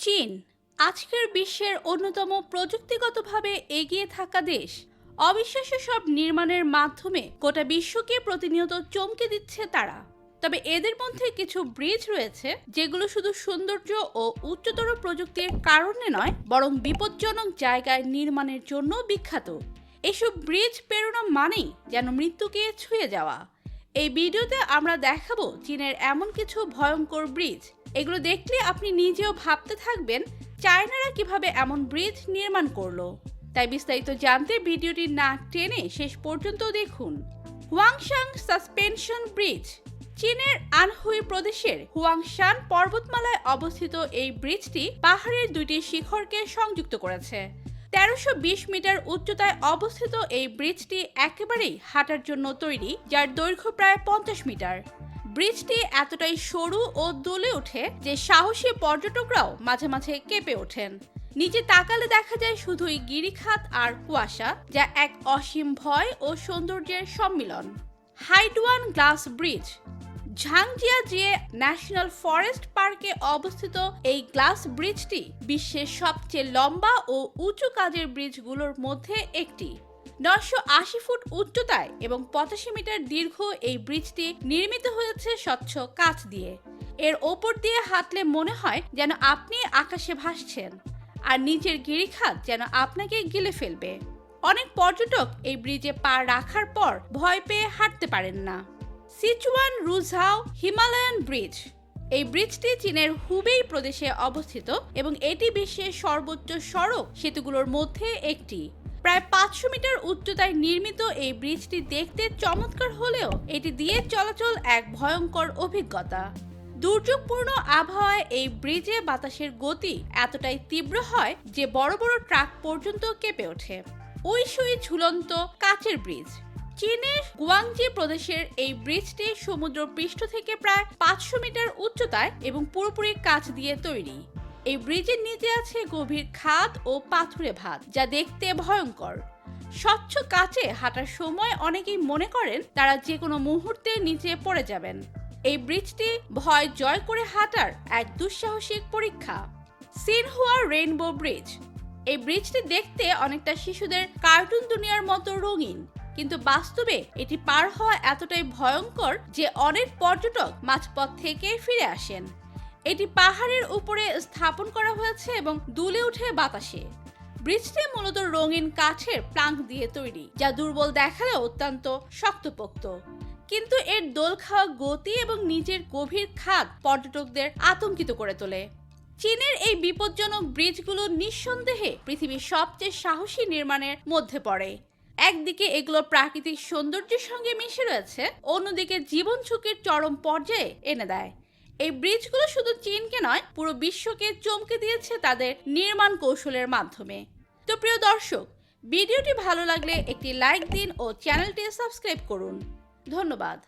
চীন আজকের বিশ্বের অন্যতম প্রযুক্তিগতভাবে এগিয়ে থাকা দেশ। অবিশ্বাস্য সব নির্মাণের মাধ্যমে গোটা বিশ্বকে প্রতিনিয়ত চমকে দিচ্ছে তারা। তবে এদের মধ্যে কিছু ব্রিজ রয়েছে যেগুলো শুধু সৌন্দর্য ও উচ্চতর প্রযুক্তির কারণে নয়, বরং বিপজ্জনক জায়গায় নির্মাণের জন্য বিখ্যাত। এসব ব্রিজ পেরোনো মানেই যেন মৃত্যুকে ছুঁয়ে যাওয়া। এই ভিডিওতে আমরা দেখাবো চীনের এমন কিছু ভয়ঙ্কর ব্রিজ। এগুলো দেখলে আপনি নিজেও ভাবতে থাকবেন চায়নারা কিভাবে এমন ব্রিজ নির্মাণ করলো। তাই বিস্তারিত জানতে ভিডিওটি না টেনে শেষ পর্যন্ত দেখুন। Huangshan suspension bridge. চীনের আনহুই প্রদেশের হুয়াংশান পর্বতমালায় অবস্থিত এই ব্রিজটি পাহাড়ের দুইটি শিখরকে সংযুক্ত করেছে। 1320 মিটার উচ্চতায় অবস্থিত এই ব্রিজটি একেবারেই হাঁটার জন্য তৈরি, যার দৈর্ঘ্য প্রায় 50 মিটার। ব্রিজটি এতটাই সরু ও দুলে ওঠে যে সাহসী পর্যটকরাও মাঝে মাঝে কেঁপে ওঠেন। নিচে তাকালে দেখা যায় শুধুই গিরিখাত আর কুয়াশা, যা এক অসীম ভয় ও সৌন্দর্যের সম্মিলন। Haiduan glass bridge. Zhangjiajie national forest পার্কে অবস্থিত এই গ্লাস ব্রিজটি বিশ্বের সবচেয়ে লম্বা ও উঁচু কাজের ব্রিজগুলোর মধ্যে একটি। 980 ফুট উচ্চতায় এবং 85 মিটার দীর্ঘ এই ব্রিজটি নির্মিত হয়েছে স্বচ্ছ কাঁচ দিয়ে। এর ওপর দিয়ে হাঁটলে মনে হয় যেন আপনি আকাশে ভাসছেন, আর নিচের গিরিখাত যেন আপনাকে গিলে ফেলবে। অনেক পর্যটক এই ব্রিজে পা রাখার পর ভয় পেয়ে হাঁটতে পারেন না। Sichuan Ruzhao Himalayan bridge. এই ব্রিজটি চীনের হুবেই প্রদেশে অবস্থিত এবং এটি বিশ্বের সর্বোচ্চ সড়ক সেতুগুলোর মধ্যে একটি। প্রায় 500 মিটার উচ্চতায় নির্মিত এই ব্রিজটি দেখতে চমৎকার হলেও এটি দিয়ে চলাচল এক ভয়ঙ্কর অভিজ্ঞতা। দুর্যোগপূর্ণ আবহাওয়ায় এই ব্রিজে বাতাসের গতি এতটাই তীব্র হয় যে বড় বড় ট্রাক পর্যন্ত কেঁপে ওঠে। উইশুই ঝুলন্ত কাচের ব্রিজ। চীনের গুয়াংজি প্রদেশের এই ব্রিজটি সমুদ্র পৃষ্ঠ থেকে প্রায় 500 মিটার উচ্চতায় এবং পুরোপুরি কাঁচ দিয়ে তৈরি। এই ব্রিজের নিচে আছে গভীর খাদ ও পাথুরে ভাত, যা দেখতে ভয়ঙ্কর। স্বচ্ছ কাচে হাঁটার সময় অনেকেই মনে করেন তারা যে কোনো মুহূর্তে নিচে পড়ে যাবেন। এই ব্রিজটি ভয় জয় করে হাঁটার এক দুঃসাহসিক পরীক্ষা। Xinhua rainbow bridge. এই ব্রিজটি দেখতে অনেকটা শিশুদের কার্টুন দুনিয়ার মতো রঙিন, কিন্তু বাস্তবে এটি পার হওয়া এতটাই ভয়ঙ্কর যে অনেক পর্যটক মাঝপথ থেকে ফিরে আসেন। এটি পাহাড়ের উপরে স্থাপন করা হয়েছে এবং দুলে ওঠে বাতাসে। ব্রিজটি মূলত রঙিন কাঠের প্লাঙ্ক দিয়ে তৈরি, যা দুর্বল দেখালেও অত্যন্ত শক্তপোক্ত। কিন্তু এর দোল খাওয়া গতি এবং নিচের গভীর খাদ পর্যটকদের আতঙ্কিত করে তোলে। চীনের এই বিপজ্জনক ব্রিজগুলো নিঃসন্দেহে পৃথিবীর সবচেয়ে সাহসী নির্মাণের মধ্যে পড়ে। একদিকে এগুলো প্রাকৃতিক সৌন্দর্যের সঙ্গে মিশে রয়েছে, অন্যদিকে জীবন ঝুঁকির চরম পর্যায়ে এনে দেয়। এই ব্রিজগুলো শুধু চীনকে নয়, পুরো বিশ্বকে চমকে দিয়েছে তাদের নির্মাণ কৌশলের মাধ্যমে। তো প্রিয় দর্শক, ভিডিওটি ভালো লাগলে একটি লাইক দিন ও চ্যানেলটি সাবস্ক্রাইব করুন। ধন্যবাদ।